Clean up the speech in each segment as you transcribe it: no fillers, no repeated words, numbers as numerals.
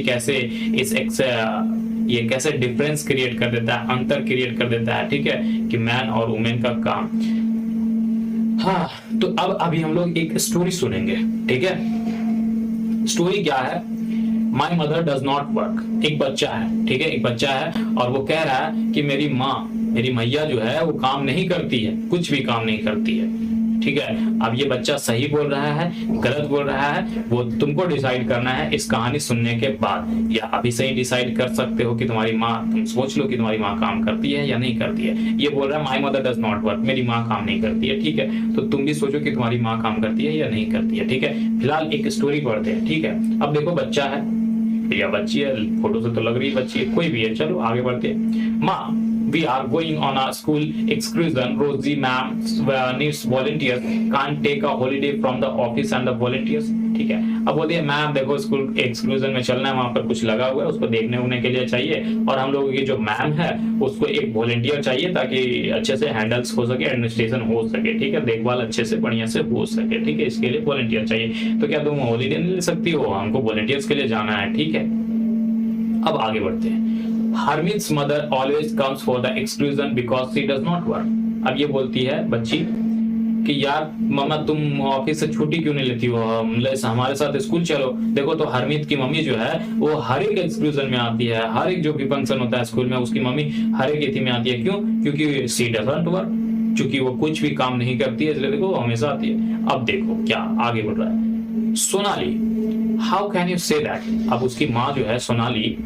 कैसे ये कैसे डिफरेंस क्रिएट कर देता है, अंतर क्रिएट कर देता है, ठीक है, कि मैन और वुमेन का काम। हाँ, तो अब अभी हम लोग एक स्टोरी सुनेंगे, ठीक है। स्टोरी क्या है? My mother does not work. एक बच्चा है, ठीक है, एक बच्चा है और वो कह रहा है कि मेरी माँ, मेरी मैया जो है वो काम नहीं करती है, कुछ भी काम नहीं करती है, ठीक है। अब ये बच्चा सही बोल रहा है, गलत बोल रहा है, वो तुमको डिसाइड करना है इस कहानी सुनने के बाद, या अभी से ही डिसाइड कर सकते हो कि तुम्हारी माँ, तुम सोच लो कि तुम्हारी माँ काम करती है या नहीं करती है। ये बोल रहा है my mother does not work, मेरी माँ काम नहीं करती है, ठीक है। तो तुम भी सोचो कि तुम्हारी माँ काम करती है या नहीं करती है, ठीक है। फिलहाल एक स्टोरी पढ़ते हैं, ठीक है। अब देखो बच्चा है या बच्ची है, फोटो से तो लग रही है बच्ची है, कोई भी है, चलो आगे बढ़ते हैं। माँ, we are going on a school excursion. Rosie ma'am needs volunteers. Can't take a holiday from the office and the volunteers. ठीक है। अब बोलती है मैम देखो स्कूल एक्सक्लूजन में चलना है, वहां पर कुछ लगा हुआ है, उसको देखने उन्ने के लिए चाहिए, और हम लोगों की जो मैम है उसको एक वॉलंटियर चाहिए ताकि अच्छे से हैंडल्स हो सके, एडमिनिस्ट्रेशन हो सके, ठीक है, देखभाल अच्छे से बढ़िया से हो सके, ठीक है। इसके लिए वॉलंटियर चाहिए। तो क्या तुम हॉलीडे नहीं ले सकती हो? हमको वॉलंटियर्स के लिए जाना है, ठीक है। अब आगे बढ़ते हैं। Harmit's mother always comes for the exclusion because she does not work. अब ये बोलती है बच्ची कि यार मम्मा तुम ऑफिस से छुट्टी क्यों नहीं लेती हो, हमारे साथ स्कूल चलो। देखो तो हरमीत की मम्मी जो है वो हर एक एक्सक्लूजन में आती है, हर एक जो भी फंक्शन होता है स्कूल में उसकी मम्मी हर एक एथी में आती है। क्यों? क्योंकि सी डजंट वर्क, चूंकि वो कुछ भी काम नहीं करती है, इसलिए देखो हमेशा आती है। अब देखो क्या आगे बढ़ रहा है। Sonali, how can you say that? अब उसकी माँ जो है सोनाली,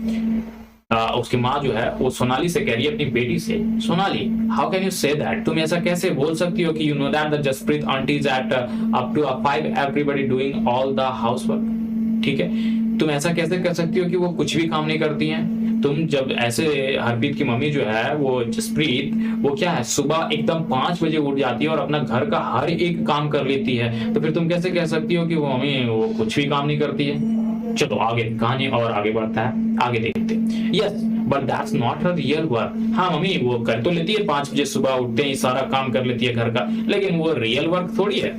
उसकी माँ जो है वो सोनाली से कह रही है अपनी बेटी से, Sonali how can you say that? तुम ऐसा कैसे बोल सकती हो कि you know that the Jaspreet aunty is at up to 5 everybody doing all the housework, ठीक है। तुम ऐसा कैसे कर सकती हो कि वो कुछ भी काम नहीं करती हैं? तुम जब ऐसे, हरप्रीत की मम्मी जो है वो जसप्रीत, वो क्या है सुबह एकदम 5 बजे उठ जाती है और अपना घर का हर एक काम कर लेती है, तो फिर तुम कैसे कह सकती हो कि वो मम्मी वो कुछ भी काम नहीं करती है? चलो आगे कहानी और आगे बढ़ता है, आगे देखते हैं। Yes but that's not her real work. हाँ मम्मी वो कर तो लेती है, 5 बजे सुबह उठते ही सारा काम कर लेती है घर का, लेकिन वो रियल वर्क थोड़ी है।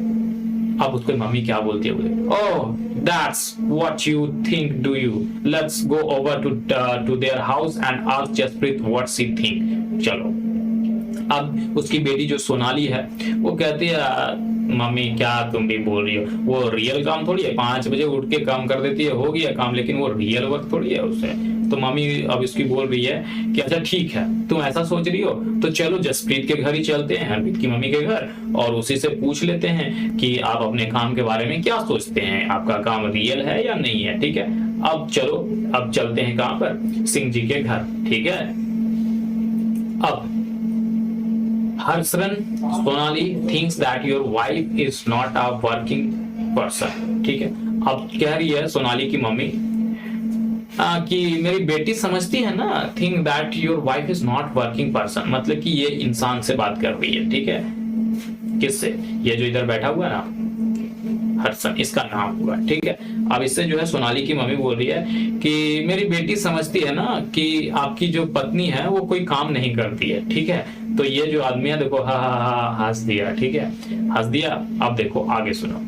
अब उसको मम्मी क्या बोलती है, बोले oh that's what you think do you, let's go over to their house and ask Jaspreet what she think. चलो अब उसकी बेटी जो सोनाली है वो कहती है मम्मी क्या तुम भी बोल रही हो, वो रियल काम थोड़ी है, 5 बजे उठ के काम कर देती है, हो गया काम, लेकिन वो रियल वर्क थोड़ी है उससे। तो मम्मी अब इसकी बोल रही है कि अच्छा ठीक है तुम ऐसा सोच रही हो तो चलो जसप्रीत के घर ही चलते हैं, हरप्रीत की मम्मी के घर, और उसी से पूछ लेते हैं कि आप अपने काम के बारे में क्या सोचते हैं, आपका काम रियल है या नहीं है, ठीक है। अब चलो अब चलते हैं कहां पर, सिंह जी के घर, ठीक है। अब Harsharan, Sonali thinks that your wife is not a working person, ठीक है। अब कह रही है सोनाली की मम्मी कि मेरी बेटी समझती है ना, think that your wife is not working person, मतलब कि ये इंसान से बात कर रही है, ठीक है। किससे? ये जो इधर बैठा हुआ है ना हर्षन, इसका नाम हुआ, ठीक है। अब इससे जो है सोनाली की मम्मी बोल रही है कि मेरी बेटी समझती है ना कि आपकी जो पत्नी है वो कोई काम नहीं करती है, ठीक है। तो ये जो आदमी है देखो हा हंस दिया, ठीक है, हंस दिया। अब देखो आगे सुनो।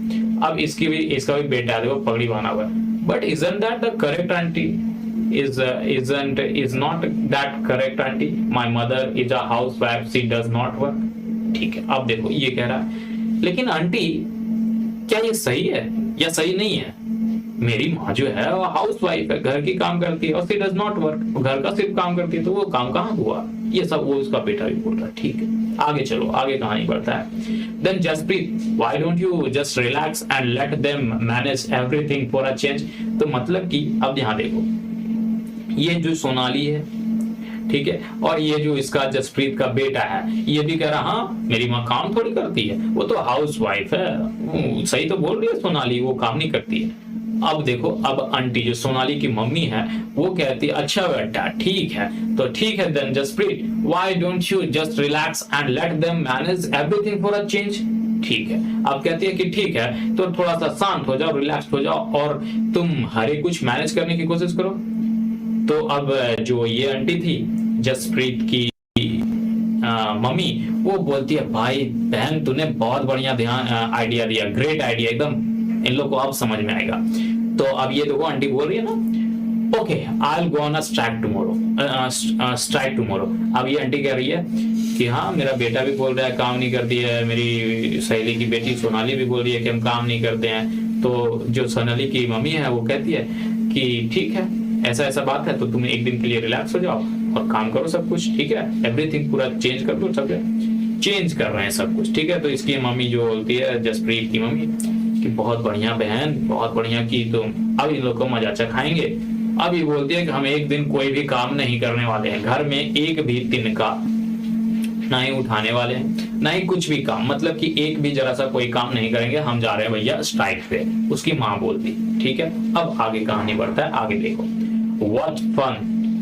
अब इसका भी बेटा है, देखो पगड़ी बांधा हुआ है। But isn't that the correct aunty? is not that correct aunty? My mother is a housewife, she does not work, ठीक है। अब देखो ये कह रहा है लेकिन आंटी क्या ये सही है या सही नहीं है? मेरी माँ जो है वो हाउस वाइफ है, घर की काम करती है, और शी डज नॉट वर्क, घर का सिर्फ काम करती है, तो वो काम कहाँ हुआ? ये सब वो उसका बेटा भी बोल रहा है, ठीक है। आगे चलो, आगे कहानी बढ़ता है। Then Jaspreet, why don't you just relax and let them manage everything for a change? तो मतलब कि अब यहाँ देखो, ये जो सोनाली है, ठीक है, और ये जो इसका जसप्रीत का बेटा है, ये भी कह रहा हाँ मेरी माँ काम थोड़ी करती है, वो तो हाउस वाइफ है। सही तो बोल रही है सोनाली, वो काम नहीं करती है। अब देखो, अब आंटी जो सोनाली की मम्मी है वो कहती है अच्छा बेटा ठीक है, तो ठीक है then Jaspreet, why don't you just relax and let them manage everything for a change? ठीक है। अब कहती है कि ठीक है तो थोड़ा सा शांत हो जाओ, रिलैक्स हो जाओ, और तुम हर एक कुछ मैनेज करने की कोशिश करो। तो अब जो ये आंटी थी जसप्रीत की मम्मी, वो बोलती है भाई बहन तूने बहुत बढ़िया आइडिया दिया, ग्रेट आइडिया, एकदम इन लोग को अब समझ में आएगा। तो अब ये देखो आंटी बोल रही है ना okay I will go on a strike tomorrow. अब ये आंटी कह रही है कि हाँ मेरा बेटा भी बोल रहा है काम नहीं करती है, मेरी सहेली की बेटी सोनाली भी बोल रही है कि हम काम नहीं करते हैं। तो जो सोनाली की मम्मी है वो कहती है कि ठीक है ऐसा ऐसा बात है, तो तुम एक दिन के लिए रिलैक्स हो जाओ और काम करो सब कुछ, ठीक है एवरीथिंग पूरा चेंज कर दो, सब चेंज कर रहे हैं सब कुछ, ठीक है। तो इसकी मम्मी जो बोलती है जसप्रीत की मम्मी कि बहुत बढ़िया बहन, बहुत बढ़िया की, तो अब इन लोग को मजा चखाएंगे। अब ये बोलती है कि हम एक दिन कोई भी काम नहीं करने वाले हैं, घर में एक भी तिनका ना ही उठाने वाले हैं, ना ही कुछ भी काम, मतलब कि एक भी जरा सा कोई काम नहीं करेंगे, हम जा रहे हैं भैया स्ट्राइक पे, उसकी माँ बोलती, ठीक है। अब आगे कहानी बढ़ता है, आगे देखो। What fun,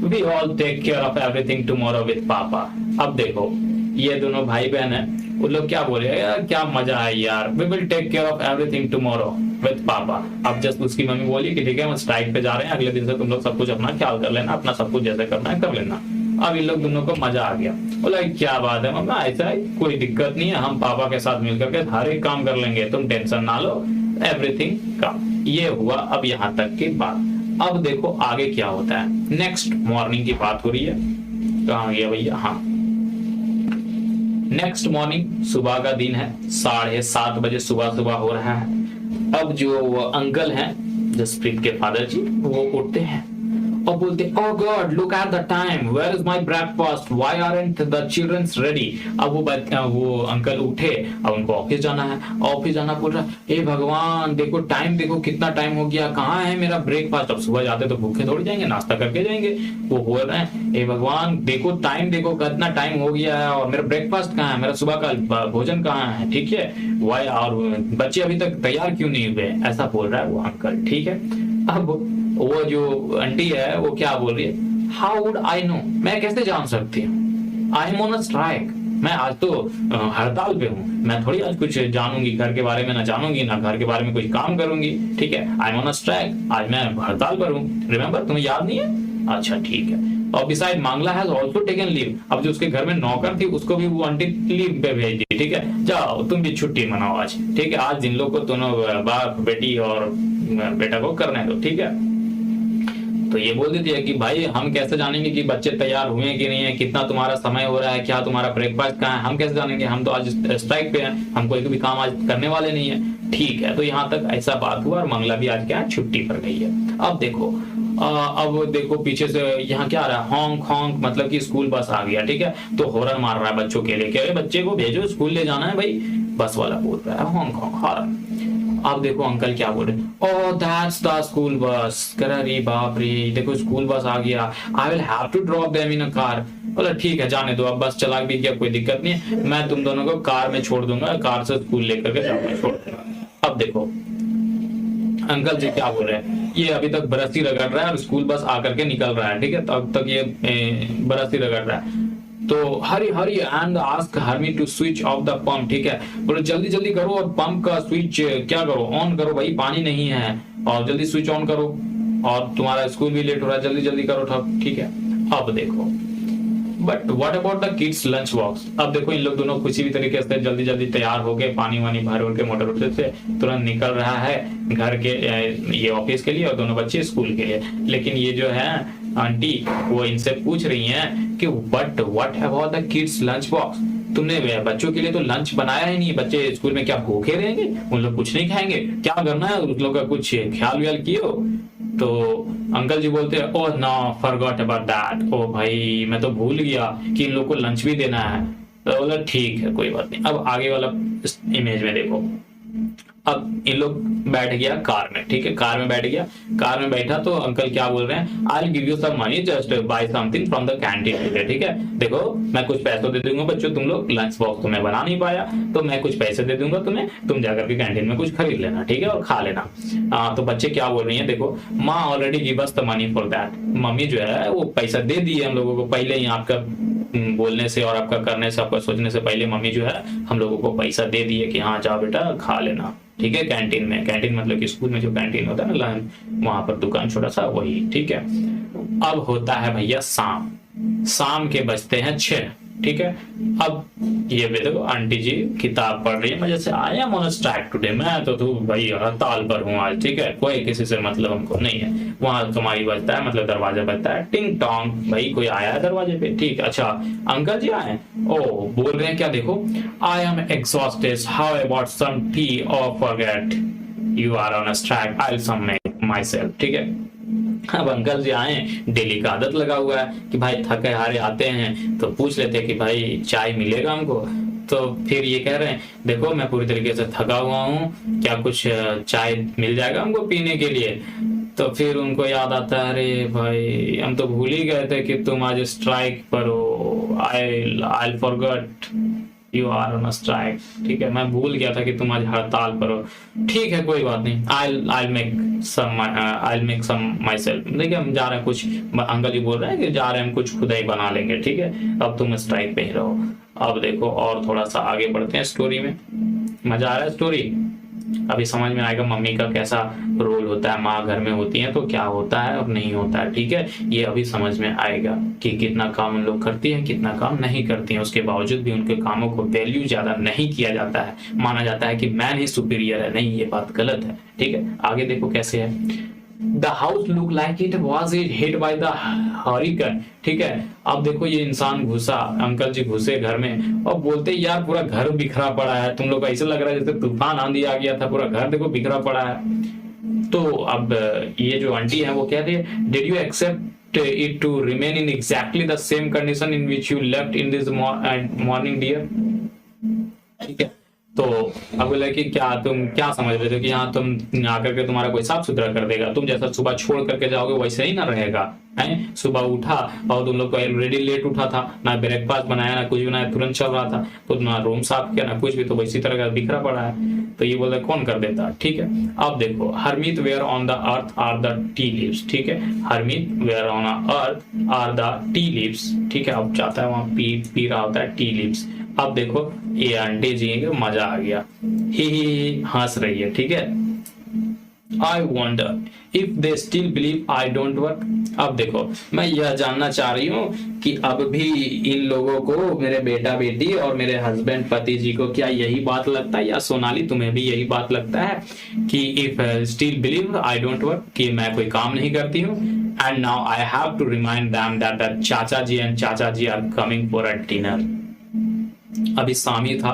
we all take care of everything tomorrow with पापा। अब देखो ये दोनों भाई बहन है, वो लोग क्या बोले यार क्या मजा है यार, we will take care of everything tomorrow with पापा। अब जस्ट उसकी मम्मी बोली कि ठीक है हम स्ट्राइक पे जा रहे हैं, अगले दिन से तुम लोग सब कुछ अपना ख्याल कर लेना, अपना सब कुछ जैसे करना है कर लेना। अब इन लोग दोनों को मजा आ गया, बोला क्या बात है मम्मा, ऐसा है कोई दिक्कत नहीं है, हम पापा के साथ मिलकर के हर एक काम कर लेंगे, तुम टेंशन ना लो, एवरीथिंग काम। ये हुआ अब यहाँ तक की बात। अब देखो आगे क्या होता है। नेक्स्ट मॉर्निंग की बात हो रही है, कहाँ गया भैया, हाँ नेक्स्ट मॉर्निंग सुबह का दिन है, 7:30 बजे सुबह सुबह हो रहा है। अब जो अंकल हैं जसप्रीत के फादर जी वो उठते हैं और बोलते oh God look at the time, where is my breakfast, why aren't the childrens ready. अब वो अंकल उठे, अब उनको ऑफिस जाना है, ऑफिस जाना बोल रहा है हे भगवान देखो टाइम, देखो कितना टाइम हो गया, कहाँ है मेरा ब्रेकफास्ट। अब सुबह जाते तो भूखे थोड़ी जाएंगे, नाश्ता करके जाएंगे। वो बोल रहे हैं हे भगवान देखो टाइम, देखो कितना टाइम हो गया है और मेरा ब्रेकफास्ट कहाँ है, मेरा सुबह का भोजन कहाँ है, ठीक है वाई, और बच्चे अभी तक तैयार क्यों नहीं हुए, ऐसा बोल रहा है वो अंकल, ठीक है। अब वो जो आंटी है वो क्या बोल रही है, हाउ वुड आई नो, मैं कैसे जान सकती हूँ, I am on a strike, मैं आज तो हड़ताल पे हूँ, मैं थोड़ी आज कुछ जानूंगी घर के बारे में, ना जानूंगी ना घर के बारे में कुछ काम करूंगी, ठीक है I am on a strike, आज मैं हड़ताल पर हूँ, रिमेम्बर तुम्हें याद नहीं है, अच्छा ठीक है। और बिसाइड मांगला हैज आल्सो टेकन लीव, अब जो उसके घर में नौकर थी उसको भी वो आंटी लीव पे भेज दी, ठीक है जाओ तुम भी छुट्टी मनाओ आज, ठीक है आज जिन लोग को दोनों बाप बेटी और बेटा को करने दो, ठीक है। तो ये बोल देती है कि भाई हम कैसे जानेंगे कि बच्चे तैयार हुए कि नहीं है, कितना तुम्हारा समय हो रहा है, क्या तुम्हारा ब्रेकफास्ट कहाँ है, हम कैसे जानेंगे, हम तो आज स्ट्राइक पे हैं, हम कोई भी काम आज करने वाले नहीं है, ठीक है। तो यहाँ तक ऐसा बात हुआ और मंगला भी आज क्या है छुट्टी पर गई है। अब देखो पीछे से यहाँ क्या आ रहा है, हॉन्क हॉन्क, मतलब कि स्कूल बस आ गया, ठीक है। तो हॉर्न मार रहा है बच्चों के लिए, कह बच्चे को भेजो स्कूल ले जाना है भाई, बस वाला बोल रहा है हॉन्क हॉन्क हॉर्न। अब देखो अंकल क्या बोल रहे, oh that's the school bus, कह रहा अरे बाप रे देखो स्कूल बस आ गया, I will have to drop them in a car. बोला ठीक है जाने दो, अब बस चला भी गया कोई दिक्कत नहीं है, मैं तुम दोनों को कार में छोड़ दूंगा, कार से स्कूल लेकर के छोड़ दूंगा। अब देखो अंकल जी क्या बोल रहे हैं, ये अभी तक बरसी रगड़ रहा है और स्कूल बस आकर के निकल रहा है, ठीक है तब तक ये बरसी रगड़ रहा है। तो Hari Hari and ask Harmi to switch off the pump, ठीक है बोलो जल्दी जल्दी करो और पंप का स्विच क्या करो ऑन करो भाई, पानी नहीं है और जल्दी स्विच ऑन करो, और तुम्हारा स्कूल भी लेट हो रहा है, जल्दी जल्दी करो, ठीक है। अब देखो but what about the kids lunch box, अब देखो इन लोग दोनों खुशी भी तरीके से जल्दी जल्दी तैयार हो गए, पानी वानी भर के मोटर से तुरंत निकल रहा है घर के ये ऑफिस के लिए और दोनों बच्चे स्कूल के लिए। लेकिन ये जो है आंटी वो इनसे पूछ रही हैं कि but what about the kids lunch box, तुमने बच्चों के लिए तो लंच बनाया ही नहीं, बच्चे स्कूल में क्या भूखे रहेंगे, उन लोग कुछ नहीं खाएंगे, क्या करना है उस लोग का कुछ ख्याल व्याल किए। तो अंकल जी बोलते हैं oh no forgot about that, ओ भाई मैं तो भूल गया कि इन लोग को लंच भी देना है। तो बोला ठीक है कोई बात नहीं। अब आगे वाला इमेज में देखो, अब इन लोग बैठ गया कार में, ठीक है कार में बैठ गया, कार में बैठा तो अंकल क्या बोल रहे हैं, I will give you some money just buy something from the canteen, ठीक है देखो मैं कुछ पैसे दे दूंगा बच्चों, तुम लोग लंच बॉक्स तुम्हें बना नहीं पाया तो मैं कुछ पैसे दे दूंगा तुम्हें, तुम जाकर के कैंटीन में कुछ खरीद लेना, ठीक है और खा लेना। तो बच्चे क्या बोल रही है देखो, माँ already give us the money for that, mummy जो है वो पैसा दे दी है हम लोगों को पहले ही, आपका बोलने से और आपका करने से आपका सोचने से पहले मम्मी जो है हम लोगों को पैसा दे दी है कि हाँ जाओ बेटा खा लेना, ठीक है कैंटीन में, कैंटीन मतलब कि स्कूल में जो कैंटीन होता है ना लंच, वहां पर दुकान छोटा सा वही, ठीक है। अब होता है भैया शाम के बजते हैं 6, ठीक है। अब ये भी देखो आंटी जी किताब पढ़ रही है, मैं जैसे I am on strike today, मैं तो भाई हड़ताल पर हूँ आज, ठीक है, कोई किसी से मतलब हमको नहीं है। वहां तुम्हारी बजता है, मतलब दरवाजा बजता है, टिंग टोंग, भाई कोई आया है दरवाजे पे, ठीक। अच्छा अंकल जी आए, ओ बोल रहे हैं क्या, देखो I am exhausted, how about some tea और forget you are on strike, I will some make myself, ठीक है। अब अंकल जी आए, डेली का आदत लगा हुआ है कि भाई थके हारे आते हैं तो पूछ लेते हैं कि भाई चाय मिलेगा हमको, तो फिर ये कह रहे हैं देखो मैं पूरी तरीके से थका हुआ हूँ, क्या कुछ चाय मिल जाएगा हमको पीने के लिए। तो फिर उनको याद आता है अरे भाई हम तो भूल ही गए थे कि तुम आज स्ट्राइक पर हो, I forgot you are on strike, ठीक है, मैं भूल गया था कि तुम आज हड़ताल पर हो, ठीक है कोई बात नहीं, I make some my self, देखिए हम जा रहे हैं कुछ, अंकल जी बोल रहे हैं कि जा रहे हैं हम कुछ खुद ही बना लेंगे, ठीक है, अब तुम स्ट्राइक पे ही रहो। अब देखो और थोड़ा सा आगे बढ़ते हैं स्टोरी में, मजा आ रहा है स्टोरी, अभी समझ में आएगा मम्मी का कैसा रोल होता है, माँ घर में होती है तो क्या होता है और नहीं होता है, ठीक है, ये अभी समझ में आएगा कि कितना काम उन लोग करती है, कितना काम नहीं करती है, उसके बावजूद भी उनके कामों को वैल्यू ज्यादा नहीं किया जाता है, माना जाता है कि मैन ही सुपीरियर है, नहीं ये बात गलत है, ठीक है। आगे देखो कैसे है, The house looked like it was hit by the hurricane, ठीक है। अब देखो ये इंसान घुसा, अंकल जी घुसे घर में और बोलते यार पूरा घर बिखरा पड़ा है, तुम लोग को ऐसे लग रहा है जैसे तूफान आंधी आ गया था, पूरा घर देखो बिखरा पड़ा है। तो अब ये जो आंटी है वो कह रही है did you accept it to remain in exactly the same condition in which you left in this morning dear, ठीक है। तो अब बोला कि क्या तुम क्या समझ रहे थे कि यहाँ तुम आकर के तुम्हारा कोई साफ सुथरा कर देगा, तुम जैसा सुबह छोड़ करके जाओगे वैसे ही ना रहेगा, है सुबह उठा और तुम लोग को ऑलरेडी लेट उठा था, ना ब्रेकफास्ट बनाया ना कुछ बनाया, तुरंत चल रहा था, तो ना रूम साफ किया ना कुछ भी, तो वैसी तरह का बिखरा पड़ा है। तो ये बोलते कौन कर देता, ठीक है। अब देखो Harmeet where on the earth are the tea leaves, ठीक है, Harmeet where on earth are the tea leaves, ठीक है। अब चाहता है वहां पी रहा होता है टी लीव्स। अब देखो ये आंटी जी को मजा आ गया, ही हंस रही है, ठीक है। I wonder if they still believe I don't work। अब देखो मैं यह जानना चाह रही हूँ कि अब भी इन लोगों को, मेरे बेटा बेटी और मेरे हस्बैंड पति जी को क्या यही बात लगता है, या सोनाली तुम्हें भी यही बात लगता है कि if still believe I don't work, कि मैं कोई काम नहीं करती हूँ। And now I have to remind them that the चाचा जी and चाचा जी are coming for a dinner। अभी शामी था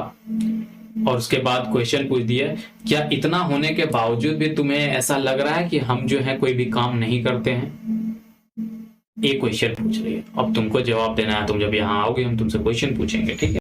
और उसके बाद क्वेश्चन पूछ दिया क्या इतना होने के बावजूद भी तुम्हें ऐसा लग रहा है कि हम जो है कोई भी काम नहीं करते हैं, ये क्वेश्चन पूछ रही है। अब तुमको जवाब देना है, तुम जब यहाँ आओगे हम तुमसे क्वेश्चन पूछेंगे, ठीक है।